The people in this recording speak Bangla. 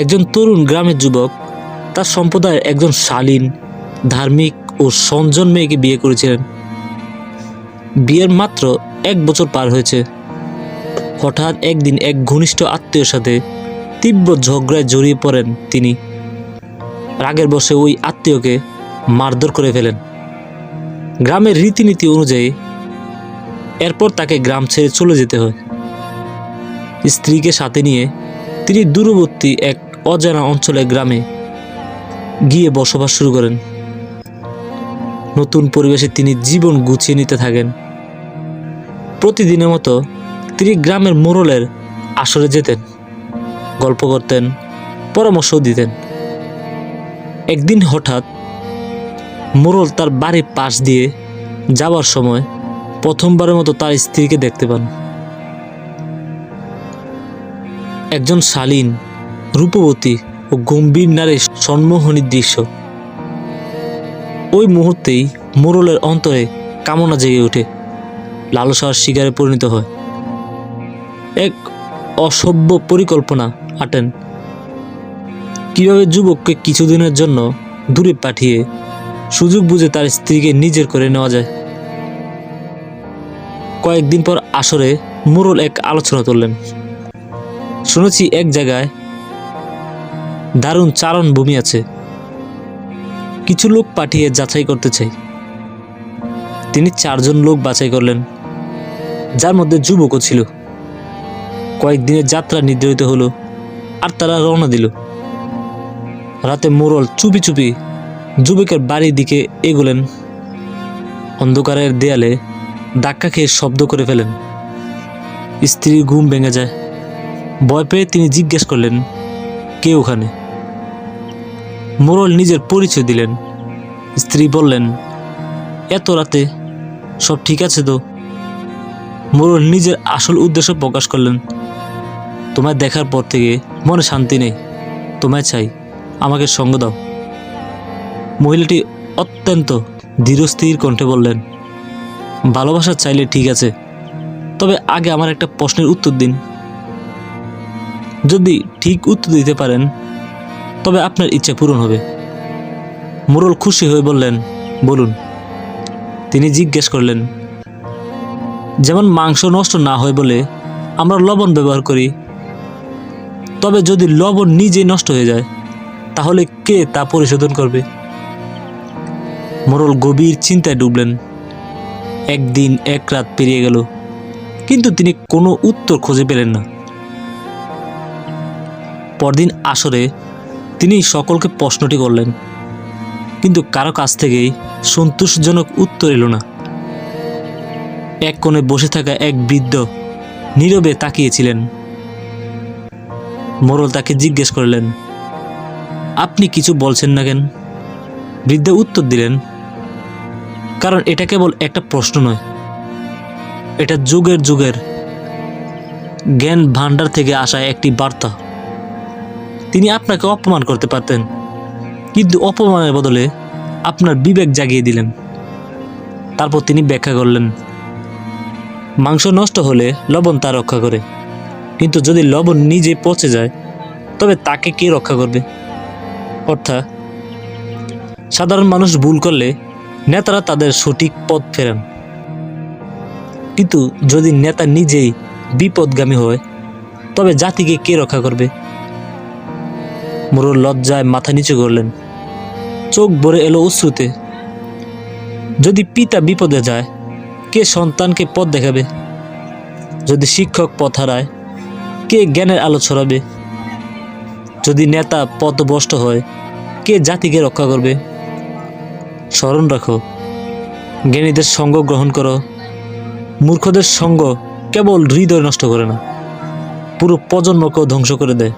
একজন তরুণ গ্রামের যুবক তার সম্প্রদায়ের একজন শালীন, ধার্মিক ও সজ্জন মেয়েকে বিয়ে করেছিলেন। বিয়ের মাত্র 1 বছর পার হয়েছে। হঠাৎ একদিন এক ঘনিষ্ঠ আত্মীয়ের সাথে তীব্র ঝগড়ায় জড়িয়ে পড়েন তিনি। রাগের বশে ওই আত্মীয়কে মারধর করে ফেলেন। গ্রামের রীতিনীতি অনুযায়ী এরপর তাকে গ্রাম ছেড়ে চলে যেতে হয়। স্ত্রীকে সাথে নিয়ে তিনি দূরবর্তী এক অজানা অঞ্চলের গ্রামে গিয়ে বসবাস শুরু করেন। নতুন পরিবেশে তিনি জীবন গুছিয়ে নিতে থাকেন। প্রতিদিনের মতো তিনি গ্রামের মোড়লের আসরে যেতেন, গল্প করতেন, পরামর্শ দিতেন। একদিন হঠাৎ মোড়ল তার বাড়ির পাশ দিয়ে যাওয়ার সময় প্রথমবারের মতো তার স্ত্রীকে দেখতে পান। একজন শালীন, রূপবতী ও গম্ভীর নারীর সম্মোহনী দৃশ্য। ওই মুহূর্তেই মোড়লের অন্তরে কামনা জেগে ওঠে, লালসার শিকারে পরিণত হয়। এক অসভ্য পরিকল্পনা আঁটেন, কিভাবে যুবককে কিছুদিনের জন্য দূরে পাঠিয়ে সুযোগ বুঝে তার স্ত্রীকে নিজের করে নেওয়া যায়। কয়েকদিন পর আসরে মোড়ল এক আলোচনা তুললেন। শুনেছি এক জায়গায় দারুণ চারণভূমি আছে, কিছু লোক পাঠিয়ে যাচাই করতে চাই। তিনি 4 জন লোক বাছাই করলেন, যার মধ্যে যুবকও ছিল। কয়েকদিনের যাত্রা নির্ধারিত হলো, আর তারা রওনা দিল। রাতে মোড়ল চুপি চুপি যুবকের বাড়ির দিকে এগোলেন। অন্ধকারের দেয়ালে ধাক্কা খেয়ে শব্দ করে ফেলেন। স্ত্রীর ঘুম ভেঙে যায়। ভয় পেয়ে তিনি জিজ্ঞেস করলেন, কে ওখানে? মোড়ল নিজের পরিচয় দিলেন। স্ত্রী বললেন, এত রাতে সব ঠিক আছে তো? মোড়ল নিজের আসল উদ্দেশ্য প্রকাশ করলেন, তোমায় দেখার পর থেকে মনে শান্তি নেই, তোমায় চাই, আমাকে সঙ্গ দাও। মহিলাটি অত্যন্ত ধীরস্থির কণ্ঠে বললেন, ভালোবাসা চাইলে ঠিক আছে, তবে আগে আমার একটা প্রশ্নের উত্তর দিন। যদি ঠিক উত্তর দিতে পারেন তবে আপনার ইচ্ছা পূরণ হবে। মোড়ল খুশি হয়ে বললেন, বলুন। তিনি জিজ্ঞেস করলেন, যেমন মাংস নষ্ট না হয় বলে আমরা লবণ ব্যবহার করি, তবে যদি লবণ নিজেই নষ্ট হয়ে যায় তাহলে কে তা পরিশোধন করবে? মোড়ল গভীর চিন্তায় ডুবলেন। 1 দিন 1 রাত পেরিয়ে গেল, কিন্তু তিনি কোনো উত্তর খুঁজে পেলেন না। পরদিন আসরে তিনি সকলকে প্রশ্নটি করলেন, কিন্তু কারো কাছ থেকেই সন্তোষজনক উত্তর এলো না। এক কোণে বসে থাকা এক বৃদ্ধ নীরবে তাকিয়েছিলেন। মোড়ল তাকে জিজ্ঞেস করলেন, আপনি কিছু বলছেন না কেন? বৃদ্ধ উত্তর দিলেন, কারণ এটা কেবল একটা প্রশ্ন নয়, এটা যুগের যুগের জ্ঞান ভাণ্ডার থেকে আসা একটি বার্তা। তিনি আপনাকে অপমান করতে পারতেন, কিন্তু অপমানের বদলে আপনার বিবেক জাগিয়ে দিলেন। তারপর তিনি ব্যাখ্যা করলেন, মাংস নষ্ট হলে লবণ তা রক্ষা করে, কিন্তু যদি লবণ নিজে পচে যায় তবে তাকে কে রক্ষা করবে? অর্থাৎ সাধারণ মানুষ ভুল করলে নেতারা তাদের সঠিক পথ ফেরান, কিন্তু যদি নেতা নিজেই বিপদগামী হয় তবে জাতিকে কে রক্ষা করবে? মোড়ল লজ্জায় মাথা নিচু করলেন, চোখ ভরে এলো অশ্রুতে। যদি পিতা বিপদে যায়, কে সন্তানকে পথ দেখাবে? যদি শিক্ষক পথ হারায়, কে জ্ঞানের আলো ছড়াবে? যদি নেতা পথভ্রষ্ট হয়, কে জাতিকে রক্ষা করবে? স্মরণ রাখো, জ্ঞানীদের সঙ্গ গ্রহণ করো। মূর্খদের সঙ্গ কেবল হৃদয় নষ্ট করে না, পুরো প্রজন্মকেও ধ্বংস করে দেয়।